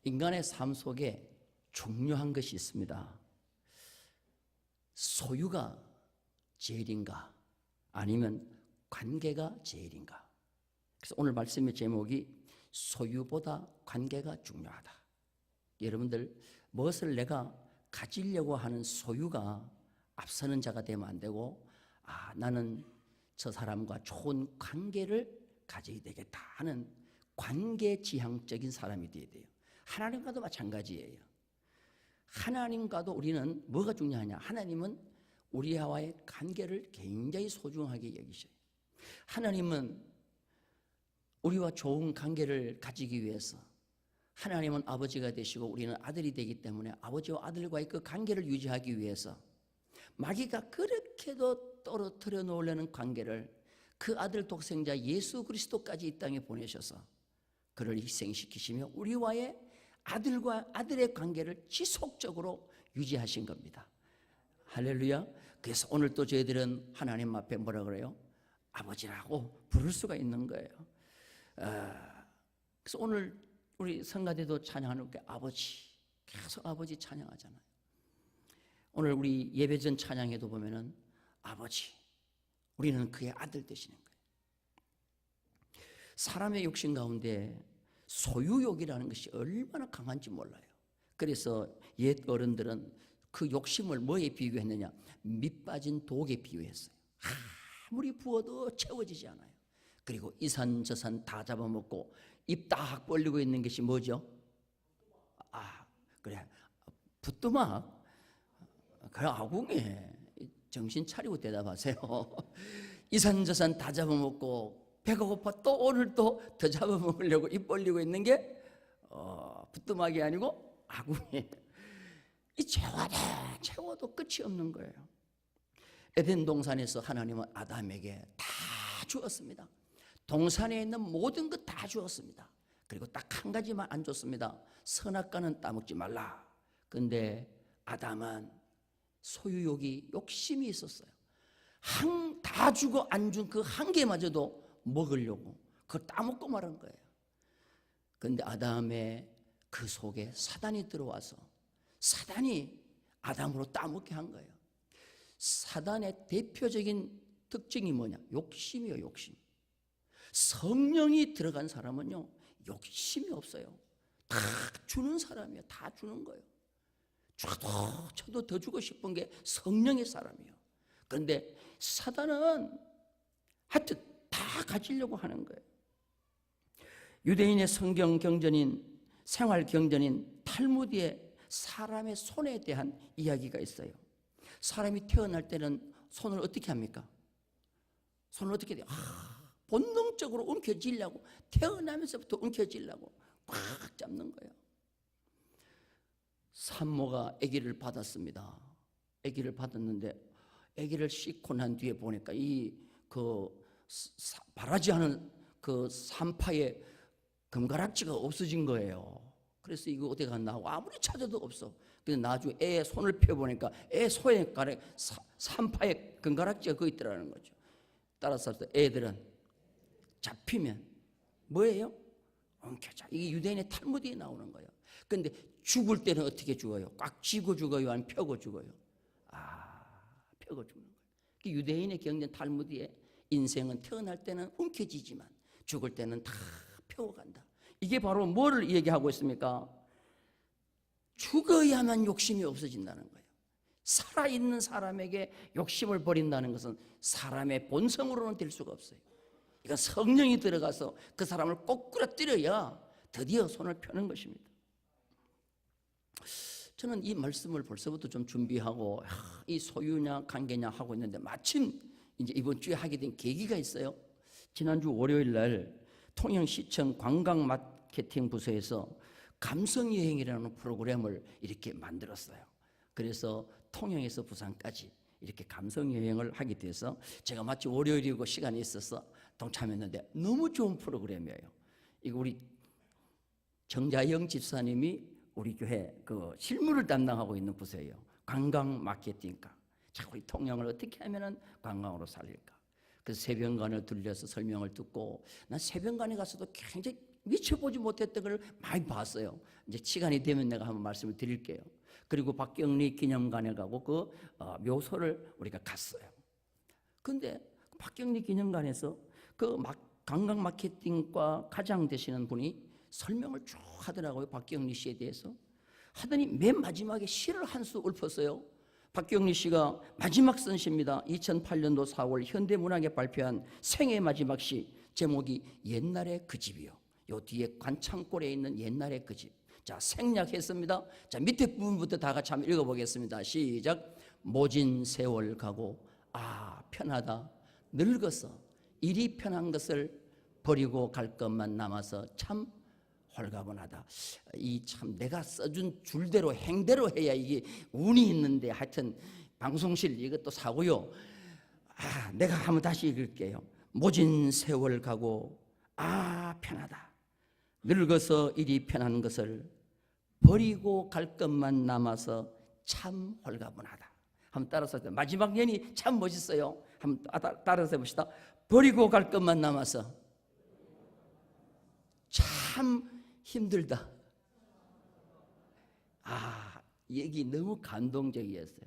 인간의 삶 속에 중요한 것이 있습니다. 소유가 제일인가 아니면 관계가 제일인가. 그래서 오늘 말씀의 제목이 소유보다 관계가 중요하다. 여러분들, 무엇을 내가 가지려고 하는 소유가 앞서는 자가 되면 안 되고, 나는 저 사람과 좋은 관계를 가져야 되겠다 하는 관계지향적인 사람이 되어야 돼요. 하나님과도 마찬가지예요. 하나님과도 우리는 뭐가 중요하냐? 하나님은 우리와의 관계를 굉장히 소중하게 여기셔요. 하나님은 우리와 좋은 관계를 가지기 위해서, 하나님은 아버지가 되시고 우리는 아들이 되기 때문에 아버지와 아들과의 그 관계를 유지하기 위해서 마귀가 그렇게도 떨어뜨려 놓으려는 관계를 그 아들 독생자 예수 그리스도까지 이 땅에 보내셔서 그를 희생시키시며 우리와의 아들과 아들의 관계를 지속적으로 유지하신 겁니다. 할렐루야. 그래서 오늘 또 저희들은 하나님 앞에 뭐라 그래요? 아버지라고 부를 수가 있는 거예요. 그래서 오늘 우리 성가대도 찬양하는 게 아버지, 계속 아버지 찬양하잖아요. 오늘 우리 예배 전 찬양에도 보면은 아버지, 우리는 그의 아들 되시는 거예요. 사람의 욕심 가운데 소유욕이라는 것이 얼마나 강한지 몰라요. 그래서 옛 어른들은 그 욕심을 뭐에 비유했느냐? 밑 빠진 독에 비유했어요. 아무리 부어도 채워지지 않아요. 그리고 이 산 저 산 다 잡아먹고 입 딱 벌리고 있는 것이 뭐죠? 그래, 부뚜막. 그래, 아궁이. 정신 차리고 대답하세요. 이 산 저 산 다 잡아먹고 배가 고파 또 오늘 또 더 잡아먹으려고 입 벌리고 있는 게 부뚜막이 아니고 아궁이. 이 채워도 끝이 없는 거예요. 에덴 동산에서 하나님은 아담에게 다 주었습니다. 동산에 있는 모든 것 다 주었습니다. 그리고 딱 한 가지만 안 줬습니다. 선악과는 따먹지 말라. 그런데 아담은 소유욕이 욕심이 있었어요. 다 주고 안 준 그 한 개마저도 먹으려고 그걸 따먹고 말한 거예요. 그런데 아담의 그 속에 사단이 들어와서 사단이 아담으로 따먹게 한 거예요. 사단의 대표적인 특징이 뭐냐? 욕심이에요, 욕심. 성령이 들어간 사람은요, 욕심이 없어요. 다 주는 사람이에요. 다 주는 거예요. 저도 더 주고 싶은 게 성령의 사람이에요. 그런데 사단은 하여튼 다 가지려고 하는 거예요. 유대인의 성경 경전인, 생활 경전인 탈무드에 사람의 손에 대한 이야기가 있어요. 사람이 태어날 때는 손을 어떻게 합니까? 손을 어떻게 해요? 본능적으로 움켜쥐려고, 태어나면서부터 움켜쥐려고 꽉 잡는 거예요. 산모가 아기를 받았습니다. 아기를 받았는데 아기를 씻고 난 뒤에 보니까 바라지 않은 그 산파에 금가락지가 없어진 거예요. 그래서 이거 어디 갔나 하고 아무리 찾아도 없어. 근데 나중에 애 손을 펴보니까 애 손가락에 산파에 금가락지가 거 있더라는 거죠. 따라서 애들은 잡히면 뭐예요? 엉켜져. 이게 유대인의 탈무드에 나오는 거예요. 그런데 죽을 때는 어떻게 죽어요? 꽉 쥐고 죽어요? 아니면 펴고 죽어요? 펴고 죽는 거예요. 유대인의 경전 탈무드에 인생은 태어날 때는 움켜쥐지만 죽을 때는 다 펴고 간다. 이게 바로 뭐를 얘기하고 있습니까? 죽어야만 욕심이 없어진다는 거예요. 살아있는 사람에게 욕심을 버린다는 것은 사람의 본성으로는 될 수가 없어요. 그러니까 성령이 들어가서 그 사람을 꼬꾸라뜨려야 드디어 손을 펴는 것입니다. 저는 이 말씀을 벌써부터 좀 준비하고 이 소유냐 관계냐 하고 있는데 마침 이제 이번 주에 하게 된 계기가 있어요. 지난주 월요일 날 통영시청 관광마케팅 부서에서 감성여행이라는 프로그램을 이렇게 만들었어요. 그래서 통영에서 부산까지 이렇게 감성여행을 하게 돼서 제가 마치 월요일이고 시간이 있어서 동참했는데 너무 좋은 프로그램이에요. 이거 우리 정자영 집사님이 우리 교회 그 실무를 담당하고 있는 부서예요. 관광 마케팅과. 자, 우리 통영을 어떻게 하면은 관광으로 살릴까? 그래서 새변관을 들려서 설명을 듣고 난 새변관에 가서도 굉장히 미처 보지 못했던 걸 많이 봤어요. 이제 시간이 되면 내가 한번 말씀을 드릴게요. 그리고 박경리 기념관에 가고 그 묘소를 우리가 갔어요. 근데 박경리 기념관에서 그 관광 마케팅과 과장 되시는 분이 설명을 쭉 하더라고요. 박경리 씨에 대해서. 하더니 맨 마지막에 시를 한 수 읊었어요. 박경리 씨가 마지막 쓴 시입니다. 2008년도 4월 현대문학에 발표한 생애 마지막 시, 제목이 옛날의 그 집이요. 요 뒤에 관창골에 있는 옛날의 그 집. 자, 생략했습니다. 자, 밑에 부분부터 다 같이 한번 읽어보겠습니다. 시작. 모진 세월 가고 편하다. 늙어서 일이 편한 것을 버리고 갈 것만 남아서 참 홀가분하다. 이 참 내가 써준 줄대로 행대로 해야 이게 운이 있는데, 하여튼 방송실 이것도 사고요. 내가 한번 다시 읽을게요. 모진 세월 가고 편하다. 늙어서 일이 편한 것을 버리고 갈 것만 남아서 참 홀가분하다. 한번 따라서 해요. 마지막 년이 참 멋있어요. 한번 따라서 해봅시다. 버리고 갈 것만 남아서 참 힘들다. 얘기 너무 감동적이었어요.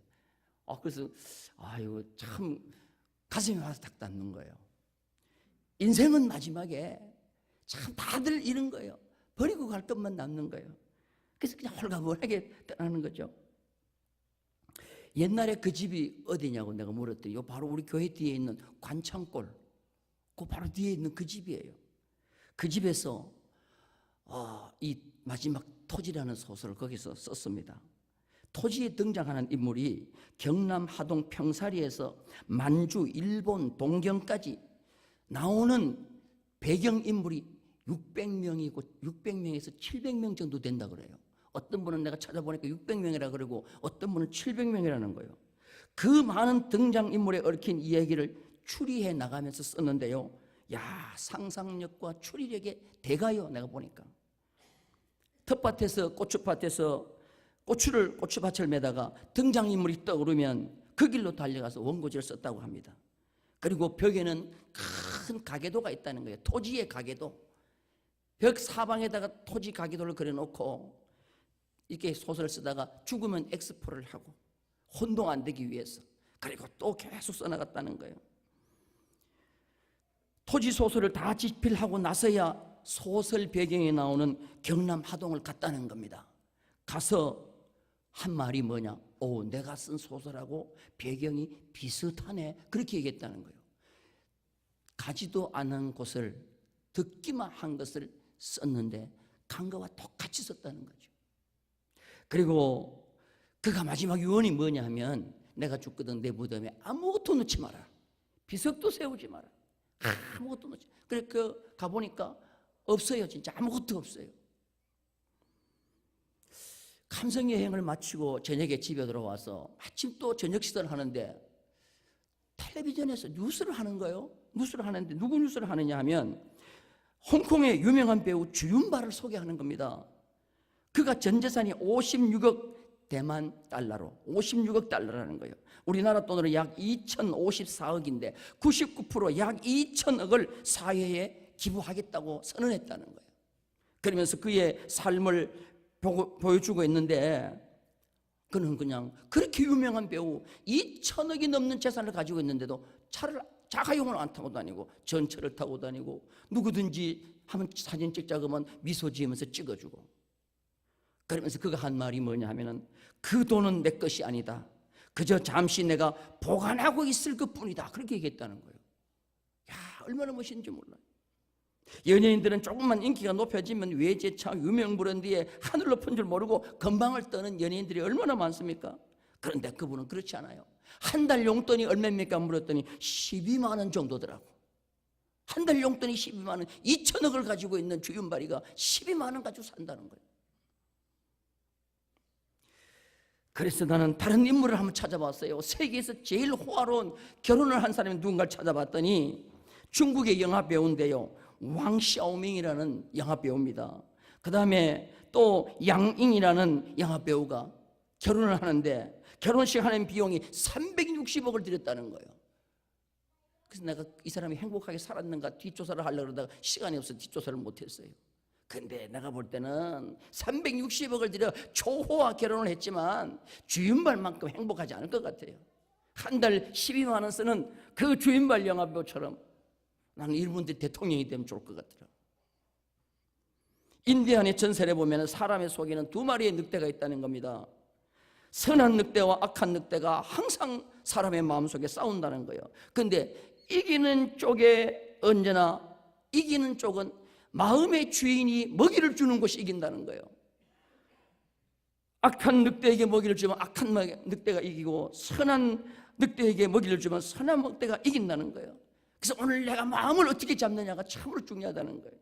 그래서 이거 참 가슴에 와서 딱 닿는 거예요. 인생은 마지막에 참 다들 이런 거예요. 버리고 갈 것만 남는 거예요. 그래서 그냥 홀가분하게 떠나는 거죠. 옛날에 그 집이 어디냐고 내가 물었더니 요 바로 우리 교회 뒤에 있는 관창골, 그 바로 뒤에 있는 그 집이에요. 그 집에서 이 마지막 토지라는 소설을 거기서 썼습니다. 토지에 등장하는 인물이 경남 하동 평사리에서 만주, 일본, 동경까지 나오는 배경인물이 600명이고 600명에서 700명 정도 된다 그래요. 어떤 분은 내가 찾아보니까 600명이라 그러고 어떤 분은 700명이라는 거예요. 그 많은 등장인물에 얽힌 이야기를 추리해 나가면서 썼는데요. 상상력과 추리력의 대가요. 내가 보니까 텃밭에서 고추밭에서 고추밭을 매다가 등장인물이 떠오르면 그 길로 달려가서 원고지를 썼다고 합니다. 그리고 벽에는 큰 가계도가 있다는 거예요. 토지의 가계도. 벽 사방에다가 토지 가계도를 그려놓고 이렇게 소설을 쓰다가 죽으면 엑스포를 하고 혼동 안 되기 위해서, 그리고 또 계속 써나갔다는 거예요. 토지 소설을 다 집필하고 나서야 소설 배경에 나오는 경남 하동을 갔다는 겁니다. 가서 한 말이 뭐냐? 내가 쓴 소설하고 배경이 비슷하네. 그렇게 얘기했다는 거예요. 가지도 않은 곳을 듣기만 한 것을 썼는데 간 거와 똑같이 썼다는 거죠. 그리고 그가 마지막 유언이 뭐냐 하면, 내가 죽거든 내 무덤에 아무것도 넣지 마라. 비석도 세우지 마라. 아무것도 넣지. 그래 가보니까 없어요. 진짜 아무것도 없어요. 감성 여행을 마치고 저녁에 집에 들어와서 마침 또 저녁 식사를 하는데 텔레비전에서 뉴스를 하는 거예요. 뉴스를 하는데 누구 뉴스를 하느냐 하면 홍콩의 유명한 배우 주윤발을 소개하는 겁니다. 그가 전 재산이 56억 대만 달러로 56억 달러라는 거예요. 우리나라 돈으로 약 2054억인데 99% 약 2000억을 사회에 기부하겠다고 선언했다는 거예요. 그러면서 그의 삶을 보여주고 있는데, 그는 그냥 그렇게 유명한 배우 2000억이 넘는 재산을 가지고 있는데도 차를 자가용을 안 타고 다니고 전철을 타고 다니고, 누구든지 한번 사진 찍자 그러면 미소 지으면서 찍어주고, 그러면서 그가 한 말이 뭐냐 하면은 그 돈은 내 것이 아니다. 그저 잠시 내가 보관하고 있을 것뿐이다. 그렇게 얘기했다는 거예요. 얼마나 멋있는지 몰라요. 연예인들은 조금만 인기가 높아지면 외제차, 유명 브랜드에 하늘 높은 줄 모르고 건방을 떠는 연예인들이 얼마나 많습니까? 그런데 그분은 그렇지 않아요. 한 달 용돈이 얼마입니까 물었더니 12만 원 정도더라고. 한 달 용돈이 12만 원, 2천억을 가지고 있는 주윤발이가 12만 원 가지고 산다는 거예요. 그래서 나는 다른 인물을 한번 찾아봤어요. 세계에서 제일 호화로운 결혼을 한 사람이 누군가를 찾아봤더니 중국의 영화 배우인데요, 왕샤오밍이라는 영화 배우입니다. 그 다음에 또 양잉이라는 영화 배우가 결혼을 하는데 결혼식 하는 비용이 360억을 들였다는 거예요. 그래서 내가 이 사람이 행복하게 살았는가 뒷조사를 하려고 그러다가 시간이 없어서 뒷조사를 못했어요. 근데 내가 볼 때는 360억을 들여 초호와 결혼을 했지만 주윤발만큼 행복하지 않을 것 같아요. 한 달 12만 원 쓰는 그 주윤발 영화배우처럼 나는 이분들이 대통령이 되면 좋을 것 같더라고요. 인디안의 전설에 보면 사람의 속에는 두 마리의 늑대가 있다는 겁니다. 선한 늑대와 악한 늑대가 항상 사람의 마음속에 싸운다는 거예요. 그런데 이기는 쪽에 언제나 이기는 쪽은 마음의 주인이 먹이를 주는 것이 이긴다는 거예요. 악한 늑대에게 먹이를 주면 악한 늑대가 이기고 선한 늑대에게 먹이를 주면 선한 늑대가 이긴다는 거예요. 그래서 오늘 내가 마음을 어떻게 잡느냐가 참으로 중요하다는 거예요.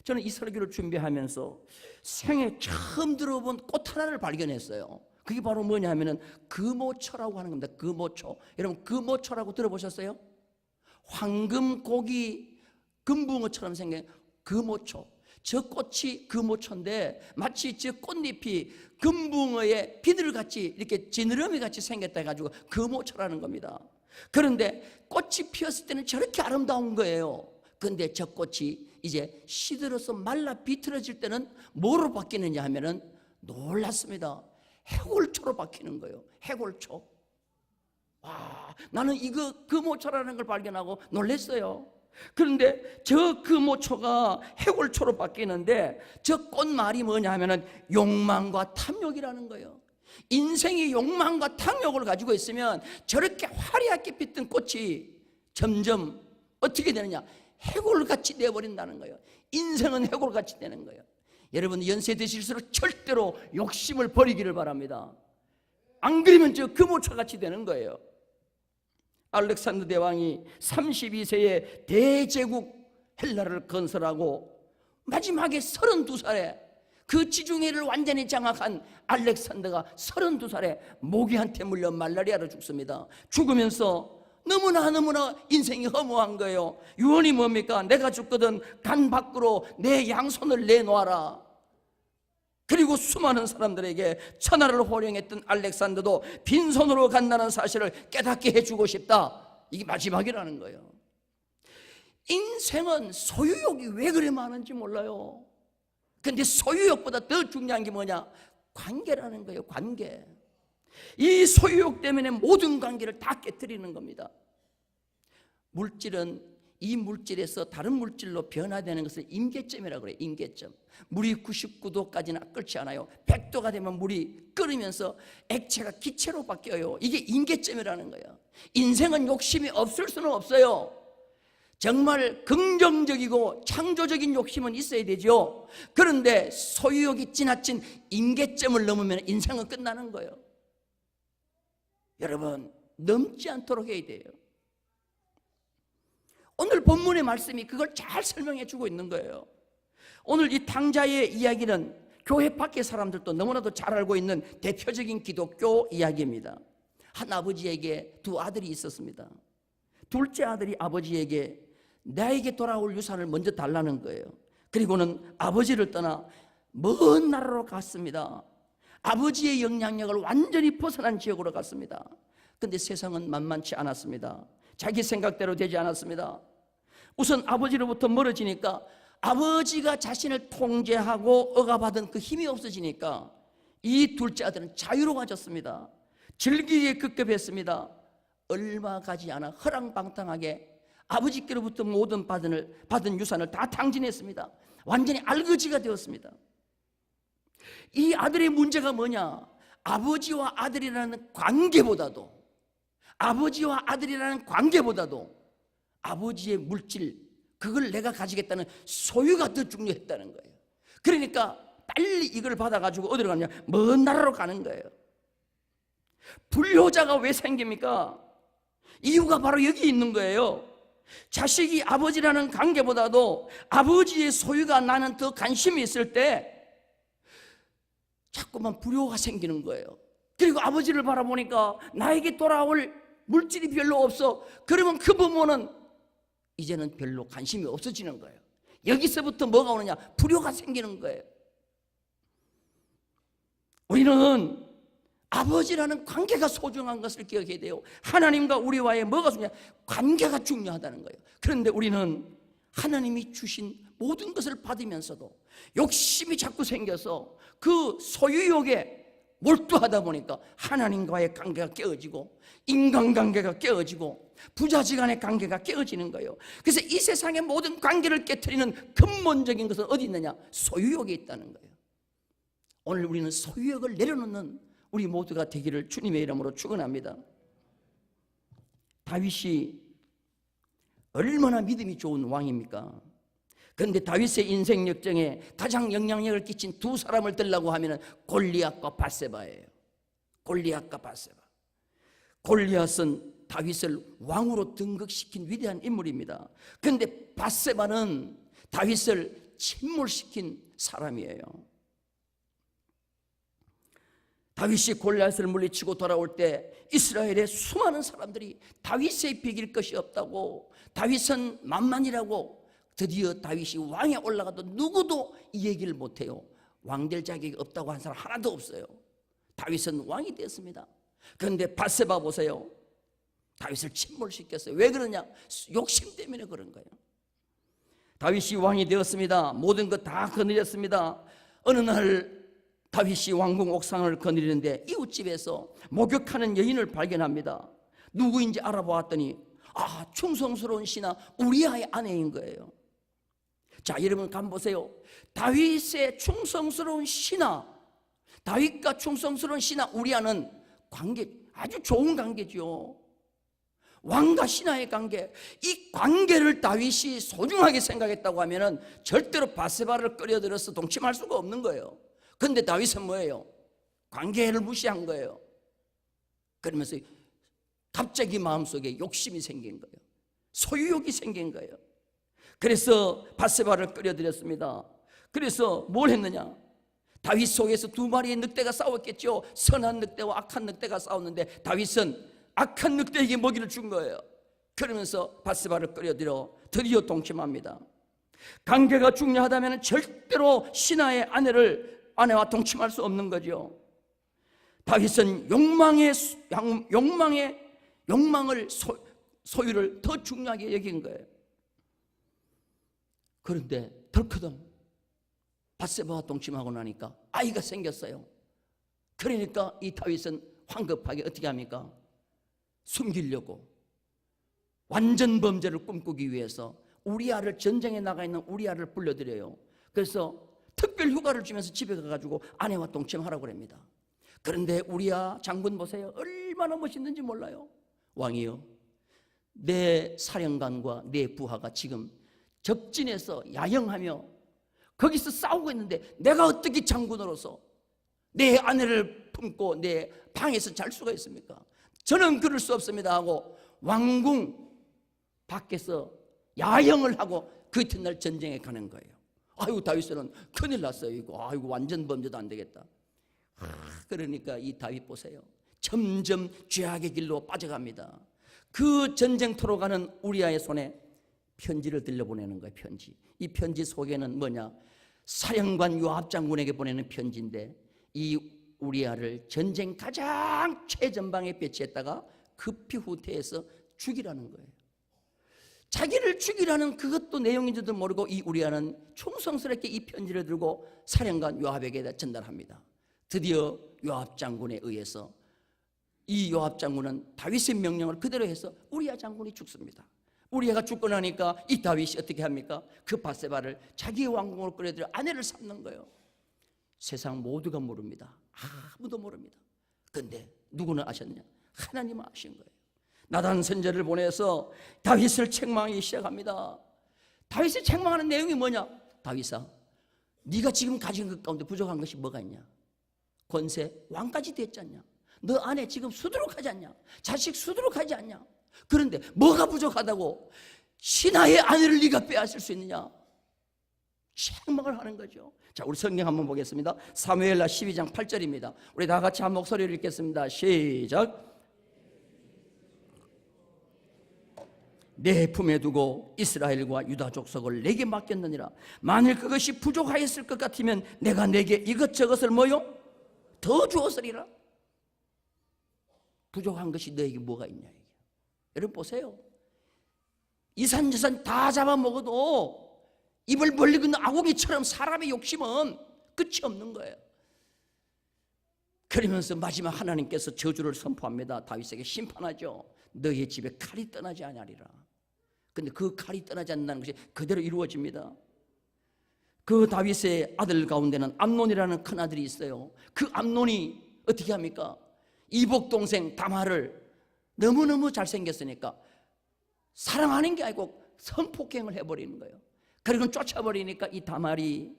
저는 이 설교를 준비하면서 생애 처음 들어본 꽃 하나를 발견했어요. 그게 바로 뭐냐 하면은 금오초라고 하는 겁니다. 금오초. 여러분 금오초라고 들어보셨어요? 황금고기 금붕어처럼 생긴 금오초. 저 꽃이 금오초인데 마치 저 꽃잎이 금붕어의 비늘같이 이렇게 지느러미같이 생겼다 해가지고 금오초라는 겁니다. 그런데 꽃이 피었을 때는 저렇게 아름다운 거예요. 그런데 저 꽃이 이제 시들어서 말라 비틀어질 때는 뭐로 바뀌느냐 하면은 놀랐습니다. 해골초로 바뀌는 거예요. 해골초. 와, 나는 이거 금오초라는 걸 발견하고 놀랐어요. 그런데 저 금오초가 해골초로 바뀌는데 저 꽃말이 뭐냐 하면은 욕망과 탐욕이라는 거예요. 인생이 욕망과 탐욕을 가지고 있으면 저렇게 화려하게 피던 꽃이 점점 어떻게 되느냐? 해골같이 되어버린다는 거예요. 인생은 해골같이 되는 거예요. 여러분 연세 드실수록 절대로 욕심을 버리기를 바랍니다. 안 그러면 저 금오초같이 되는 거예요. 알렉산더 대왕이 32세에 대제국 헬라를 건설하고 마지막에 32살에 그 지중해를 완전히 장악한 알렉산더가 32살에 모기한테 물려 말라리아로 죽습니다. 죽으면서 너무나 인생이 허무한 거예요. 유언이 뭡니까? 내가 죽거든 간 밖으로 내 양손을 내놓아라. 그리고 수많은 사람들에게 천하를 호령했던 알렉산더도 빈손으로 간다는 사실을 깨닫게 해주고 싶다. 이게 마지막이라는 거예요. 인생은 소유욕이 왜 그래 많은지 몰라요. 근데 소유욕보다 더 중요한 게 뭐냐? 관계라는 거예요. 관계. 이 소유욕 때문에 모든 관계를 다 깨뜨리는 겁니다. 물질은 이 물질에서 다른 물질로 변화되는 것을 임계점이라고 그래요. 임계점. 물이 99도까지는 끓지 않아요. 100도가 되면 물이 끓으면서 액체가 기체로 바뀌어요. 이게 임계점이라는 거예요. 인생은 욕심이 없을 수는 없어요. 정말 긍정적이고 창조적인 욕심은 있어야 되죠. 그런데 소유욕이 지나친 임계점을 넘으면 인생은 끝나는 거예요. 여러분 넘지 않도록 해야 돼요. 오늘 본문의 말씀이 그걸 잘 설명해 주고 있는 거예요. 오늘 이 탕자의 이야기는 교회 밖의 사람들도 너무나도 잘 알고 있는 대표적인 기독교 이야기입니다. 한 아버지에게 두 아들이 있었습니다. 둘째 아들이 아버지에게 나에게 돌아올 유산을 먼저 달라는 거예요. 그리고는 아버지를 떠나 먼 나라로 갔습니다. 아버지의 영향력을 완전히 벗어난 지역으로 갔습니다. 그런데 세상은 만만치 않았습니다. 자기 생각대로 되지 않았습니다. 우선 아버지로부터 멀어지니까 아버지가 자신을 통제하고 억압하던 그 힘이 없어지니까 이 둘째 아들은 자유로워졌습니다. 즐기기에 급급했습니다. 얼마 가지 않아 허랑방탕하게 아버지께로부터 모든 받은 유산을 다 탕진했습니다. 완전히 알거지가 되었습니다. 이 아들의 문제가 뭐냐? 아버지와 아들이라는 관계보다도 아버지의 물질, 그걸 내가 가지겠다는 소유가 더 중요했다는 거예요. 그러니까 빨리 이걸 받아가지고 어디로 가느냐? 먼 나라로 가는 거예요. 불효자가 왜 생깁니까? 이유가 바로 여기 있는 거예요. 자식이 아버지라는 관계보다도 아버지의 소유가 나는 더 관심이 있을 때 자꾸만 불효가 생기는 거예요. 그리고 아버지를 바라보니까 나에게 돌아올 물질이 별로 없어. 그러면 그 부모는 이제는 별로 관심이 없어지는 거예요. 여기서부터 뭐가 오느냐? 불효가 생기는 거예요. 우리는 아버지라는 관계가 소중한 것을 기억해야 돼요. 하나님과 우리와의 뭐가 중요하냐? 관계가 중요하다는 거예요. 그런데 우리는 하나님이 주신 모든 것을 받으면서도 욕심이 자꾸 생겨서 그 소유욕에 몰두하다 보니까 하나님과의 관계가 깨어지고 인간관계가 깨어지고 부자지간의 관계가 깨어지는 거예요. 그래서 이 세상의 모든 관계를 깨트리는 근본적인 것은 어디 있느냐? 소유욕에 있다는 거예요. 오늘 우리는 소유욕을 내려놓는 우리 모두가 되기를 주님의 이름으로 축원합니다. 다윗이 얼마나 믿음이 좋은 왕입니까? 그런데 다윗의 인생 역정에 가장 영향력을 끼친 두 사람을 들라고 하면 골리앗과 밧세바예요. 골리앗과 밧세바. 골리앗은 다윗을 왕으로 등극시킨 위대한 인물입니다. 그런데 밧세바는 다윗을 침몰시킨 사람이에요. 다윗이 골리앗을 물리치고 돌아올 때 이스라엘의 수많은 사람들이 다윗에 비길 것이 없다고, 다윗은 만만이라고, 드디어 다윗이 왕에 올라가도 누구도 이 얘기를 못해요. 왕될 자격이 없다고 한 사람 하나도 없어요. 다윗은 왕이 되었습니다. 그런데 밧세바 보세요. 다윗을 침몰시켰어요. 왜 그러냐? 욕심 때문에 그런 거예요. 다윗이 왕이 되었습니다. 모든 것 다 거느렸습니다. 어느 날 다윗이 왕궁 옥상을 거느리는데 이웃집에서 목욕하는 여인을 발견합니다. 누구인지 알아보았더니 충성스러운 신하 우리아의 아내인 거예요. 자, 여러분 한번 보세요. 다윗의 충성스러운 신하, 다윗과 충성스러운 신하 우리아는 관계, 아주 좋은 관계죠. 왕과 신하의 관계, 이 관계를 다윗이 소중하게 생각했다고 하면 절대로 밧세바를 끌어들여서 동침할 수가 없는 거예요. 그런데 다윗은 뭐예요? 관계를 무시한 거예요. 그러면서 갑자기 마음속에 욕심이 생긴 거예요. 소유욕이 생긴 거예요. 그래서 밧세바를 끌어들였습니다. 그래서 뭘 했느냐? 다윗 속에서 두 마리의 늑대가 싸웠겠죠. 선한 늑대와 악한 늑대가 싸웠는데 다윗은 악한 늑대에게 먹이를 준 거예요. 그러면서 밧세바를 끌어들여 드디어 동침합니다. 관계가 중요하다면 절대로 신하의 아내와 동침할 수 없는 거죠. 다윗은 욕망을 소유를 더 중요하게 여긴 거예요. 그런데 덜커덩 밧세바와 동침하고 나니까 아이가 생겼어요. 그러니까 이 다윗은 황급하게 어떻게 합니까? 숨기려고 완전 범죄를 꿈꾸기 위해서 우리아를, 전쟁에 나가 있는 우리아를 불러들여요. 그래서 특별 휴가를 주면서 집에 가가지고 아내와 동침하라고 합니다. 그런데 우리아 장군 보세요. 얼마나 멋있는지 몰라요. 왕이요, 내 사령관과 내 부하가 지금 적진에서 야영하며 거기서 싸우고 있는데 내가 어떻게 장군으로서 내 아내를 품고 내 방에서 잘 수가 있습니까? 저는 그럴 수 없습니다 하고 왕궁 밖에서 야영을 하고 그 이튿날 전쟁에 가는 거예요. 아이고, 다윗은 큰일 났어요. 이거 아이고, 완전 범죄도 안 되겠다. 그러니까 이 다윗 보세요. 점점 죄악의 길로 빠져갑니다. 그 전쟁터로 가는 우리아의 손에 편지를 들려보내는 거예요. 편지. 이 편지 속에는 뭐냐? 사령관 요압 장군에게 보내는 편지인데 이 우리아를 전쟁 가장 최전방에 배치했다가 급히 후퇴해서 죽이라는 거예요. 자기를 죽이라는 그것도 내용인지도 모르고 이 우리아는 충성스럽게 이 편지를 들고 사령관 요압에게 전달합니다. 드디어 요압 장군에 의해서 이 요압 장군은 다윗의 명령을 그대로 해서 우리아 장군이 죽습니다. 우리아가 죽고 나니까 이 다윗이 어떻게 합니까? 그 밧세바를 자기의 왕궁으로 끌어들여 아내를 삼는 거예요. 세상 모두가 모릅니다. 아무도 모릅니다. 그런데 누구는 아셨냐? 하나님은 아신 거예요. 나단 선지자를 보내서 다윗을 책망하기 시작합니다. 다윗을 책망하는 내용이 뭐냐? 다윗아, 네가 지금 가진 것 가운데 부족한 것이 뭐가 있냐? 권세, 왕까지 됐지 않냐? 너 아내 지금 수두룩하지 않냐? 자식 수두룩하지 않냐? 그런데 뭐가 부족하다고 신하의 아내를 네가 빼앗을 수 있느냐? 책망을 하는 거죠. 자, 우리 성경 한번 보겠습니다. 사무엘하 12장 8절입니다. 우리 다 같이 한 목소리를 읽겠습니다. 시작. 내 품에 두고 이스라엘과 유다 족속을 내게 맡겼느니라. 만일 그것이 부족하였을 것 같으면 내가 내게 이것저것을 뭐요? 더 주었으리라. 부족한 것이 너에게 뭐가 있냐? 여러분 보세요. 이산저산 다 잡아먹어도 입을 벌리고 있는 아구기처럼 사람의 욕심은 끝이 없는 거예요. 그러면서 마지막 하나님께서 저주를 선포합니다. 다윗에게 심판하죠. 너의 집에 칼이 떠나지 아니하리라. 근데 그 칼이 떠나지 않는다는 것이 그대로 이루어집니다. 그 다윗의 아들 가운데는 암논이라는 큰 아들이 있어요. 그 암논이 어떻게 합니까? 이복 동생 다말을 너무너무 잘생겼으니까 사랑하는 게 아니고 성폭행을 해버리는 거예요. 그리고 쫓아버리니까 이 다말이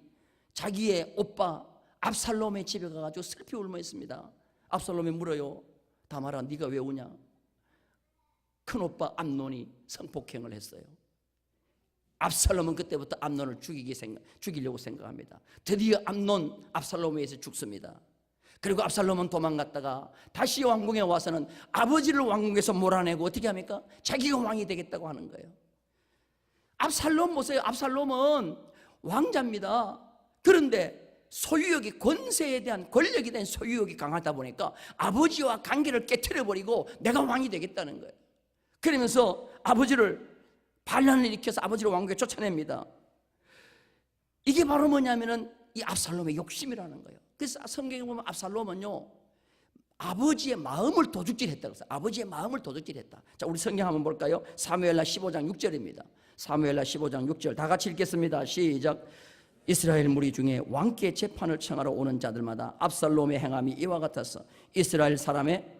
자기의 오빠 압살롬의 집에 가가지고 슬피 울며 있습니다. 압살롬이 물어요. 다말아, 네가 왜 우냐? 큰 오빠 암논이 성폭행을 했어요. 압살롬은 그때부터 암논을 죽이려고 생각합니다. 드디어 암논 압살롬에 의해서 죽습니다. 그리고 압살롬은 도망갔다가 다시 왕궁에 와서는 아버지를 왕궁에서 몰아내고 어떻게 합니까? 자기가 왕이 되겠다고 하는 거예요. 압살롬 보세요. 압살롬은 왕자입니다. 그런데 소유욕이, 권세에 대한 권력에 대한 소유욕이 강하다 보니까 아버지와 관계를 깨트려버리고 내가 왕이 되겠다는 거예요. 그러면서 아버지를 반란을 일으켜서 아버지를 왕궁에 쫓아냅니다. 이게 바로 뭐냐면은 이 압살롬의 욕심이라는 거예요. 그래서 성경에 보면 압살롬은요, 아버지의 마음을 도둑질했다고 했어요. 아버지의 마음을 도둑질했다. 자, 우리 성경 한번 볼까요? 사무엘하 15장 6절입니다. 사무엘하 15장 6절 다 같이 읽겠습니다. 시작. 이스라엘 무리 중에 왕께 재판을 청하러 오는 자들마다 압살롬의 행함이 이와 같아서 이스라엘 사람의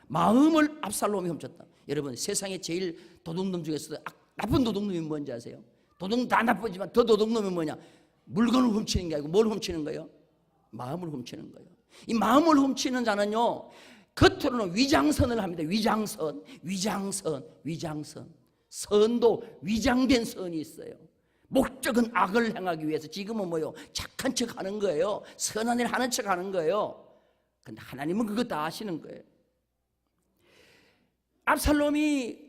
마음을 압살롬이 훔쳤다. 여러분, 세상에 제일 도둑놈 중에서도 나쁜 도둑놈이 뭔지 아세요? 도둑 다 나쁘지만 더 도둑놈이 뭐냐? 물건을 훔치는 게 아니고 뭘 훔치는 거예요? 마음을 훔치는 거예요. 이 마음을 훔치는 자는요, 겉으로는 위장선을 합니다. 위장선. 선도 위장된 선이 있어요. 목적은 악을 행하기 위해서. 지금은 뭐요? 착한 척 하는 거예요. 선한 일 하는 척 하는 거예요. 근데 하나님은 그거 다 아시는 거예요. 압살롬이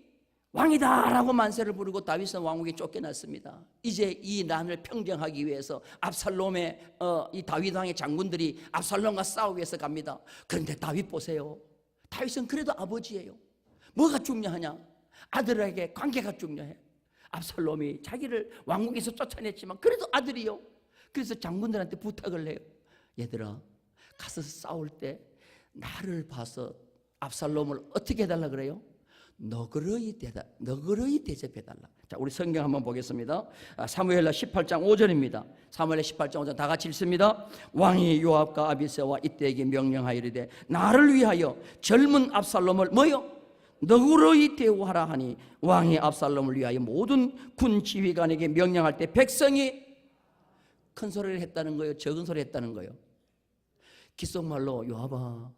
왕이다라고 만세를 부르고 다윗은 왕궁에 쫓겨났습니다. 이제 이 난을 평정하기 위해서 압살롬의 이 다윗 왕의 장군들이 압살롬과 싸우기 위해서 갑니다. 그런데 다윗 보세요. 다윗은 그래도 아버지예요. 뭐가 중요하냐? 아들에게 관계가 중요해. 압살롬이 자기를 왕궁에서 쫓아냈지만 그래도 아들이요. 그래서 장군들한테 부탁을 해요. 얘들아, 가서 싸울 때 나를 봐서 압살롬을 어떻게 해달라 그래요? 너그러이 대접해달라. 자, 우리 성경 한번 보겠습니다. 사무엘하 18장 5절입니다. 사무엘하 18장 5절 다 같이 읽습니다. 왕이 요압과 아비새와 이때에게 명령하이르되 나를 위하여 젊은 압살롬을 뭐요? 너그러이 대우하라 하니 왕이 압살롬을 위하여 모든 군 지휘관에게 명령할 때 백성이 큰 소리를 했다는 거예요? 적은 소리를 했다는 거예요? 귓속말로 요압아,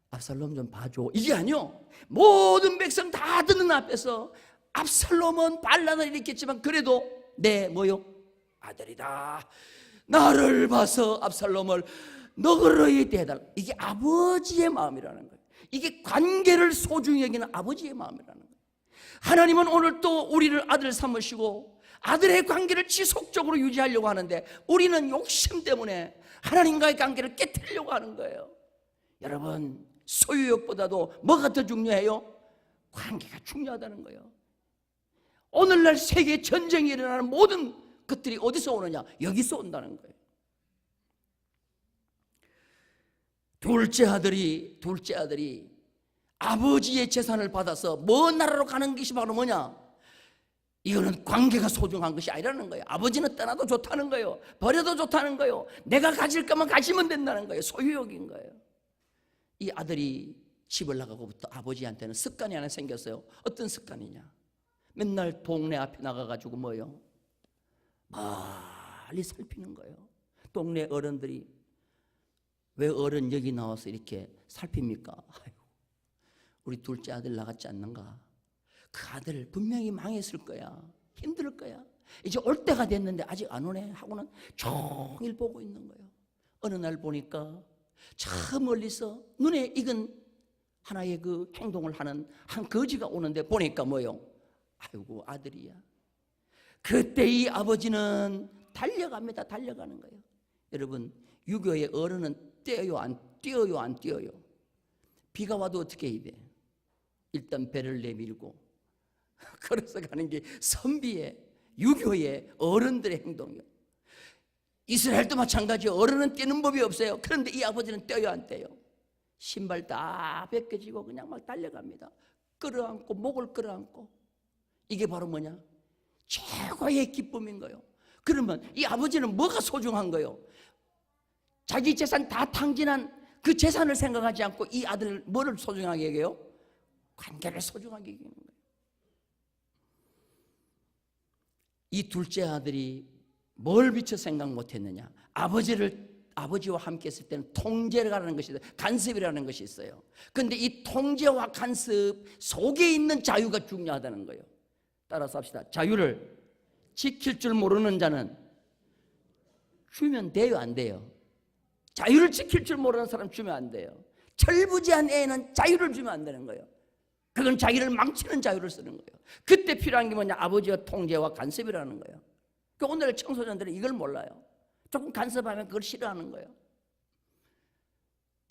압살롬 좀 봐줘, 이게 아니요. 모든 백성 다 듣는 앞에서 압살롬은 반란을 일으켰지만 그래도 내 뭐요? 아들이다. 나를 봐서 압살롬을 너그러이 대해달라. 이게 아버지의 마음이라는 거예요. 이게 관계를 소중히 여기는 아버지의 마음이라는 거예요. 하나님은 오늘 또 우리를 아들 삼으시고 아들의 관계를 지속적으로 유지하려고 하는데 우리는 욕심 때문에 하나님과의 관계를 깨뜨리려고 하는 거예요. 여러분, 소유욕보다도 뭐가 더 중요해요? 관계가 중요하다는 거예요. 오늘날 세계 전쟁이 일어나는 모든 것들이 어디서 오느냐? 여기서 온다는 거예요. 둘째 아들이 아버지의 재산을 받아서 먼 나라로 가는 것이 바로 뭐냐? 이거는 관계가 소중한 것이 아니라는 거예요. 아버지는 떠나도 좋다는 거예요. 버려도 좋다는 거예요. 내가 가질 거면 가지면 된다는 거예요. 소유욕인 거예요. 이 아들이 집을 나가고부터 아버지한테는 습관이 하나 생겼어요. 어떤 습관이냐? 맨날 동네 앞에 나가가지고 뭐요? 멀리 살피는 거예요. 동네 어른들이 왜 어른 여기 나와서 이렇게 살핍니까? 아이고, 우리 둘째 아들 나갔지 않는가? 그 아들 분명히 망했을 거야. 힘들 거야. 이제 올 때가 됐는데 아직 안 오네 하고는 종일 보고 있는 거예요. 어느 날 보니까 저 멀리서 눈에 익은 하나의 그 행동을 하는 한 거지가 오는데 보니까 뭐요? 아이고, 아들이야. 그때 이 아버지는 달려가는 거예요. 여러분, 유교의 어른은 뛰어요 안 뛰어요? 비가 와도 어떻게 해야 돼? 일단 배를 내밀고 걸어서 가는 게 선비의 유교의 어른들의 행동이요. 이스라엘도 마찬가지요. 어른은 떼는 법이 없어요. 그런데 이 아버지는 떼요, 안 떼요? 신발 다 벗겨지고 그냥 막 달려갑니다. 끌어안고, 목을 끌어안고. 이게 바로 뭐냐? 최고의 기쁨인 거예요. 그러면 이 아버지는 뭐가 소중한 거예요? 자기 재산 다 탕진한 그 재산을 생각하지 않고 이 아들 뭐를 소중하게 여겨요? 관계를 소중하게 여기는 거예요. 이 둘째 아들이 뭘 비춰 생각 못했느냐? 아버지와 함께 있을 때는 통제라는 것이 있어요. 간섭이라는 것이 있어요. 그런데 이 통제와 간섭 속에 있는 자유가 중요하다는 거예요. 따라서 합시다. 자유를 지킬 줄 모르는 자는 주면 돼요, 안 돼요? 자유를 지킬 줄 모르는 사람 주면 안 돼요. 철부지한 애는 자유를 주면 안 되는 거예요. 그건 자기를 망치는 자유를 쓰는 거예요. 그때 필요한 게 뭐냐? 아버지의 통제와 간섭이라는 거예요. 오늘 청소년들은 이걸 몰라요. 조금 간섭하면 그걸 싫어하는 거예요.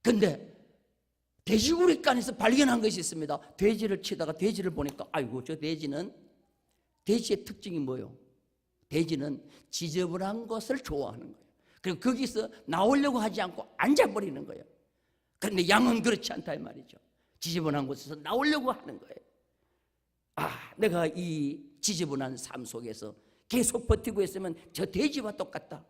근데 돼지구리간에서 발견한 것이 있습니다. 돼지를 치다가 돼지를 보니까 아이고 저 돼지의 특징이 뭐예요? 돼지는 지저분한 것을 좋아하는 거예요. 그리고 거기서 나오려고 하지 않고 앉아버리는 거예요. 그런데 양은 그렇지 않다 이 말이죠. 지저분한 곳에서 나오려고 하는 거예요. 내가 이 지저분한 삶 속에서 계속 버티고 있으면 저 돼지와 똑같다.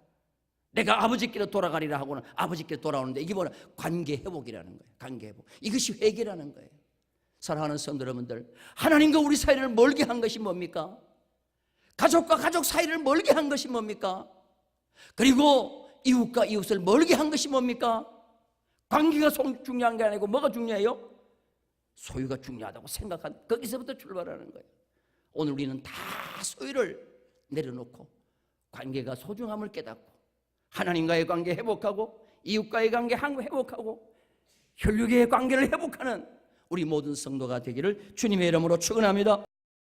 내가 아버지께로 돌아가리라 하고는 아버지께로 돌아오는데 이게 뭐냐? 관계 회복이라는 거예요. 관계 회복. 이것이 회개라는 거예요. 사랑하는 성도 여러분들, 하나님과 우리 사이를 멀게 한 것이 뭡니까? 가족과 가족 사이를 멀게 한 것이 뭡니까? 그리고 이웃과 이웃을 멀게 한 것이 뭡니까? 관계가 중요한 게 아니고 뭐가 중요해요? 소유가 중요하다고 생각한, 거기서부터 출발하는 거예요. 오늘 우리는 다 소유를 내려놓고 관계가 소중함을 깨닫고 하나님과의 관계 회복하고 이웃과의 관계 회복하고 혈육의 관계를 회복하는 우리 모든 성도가 되기를 주님의 이름으로 축원합니다.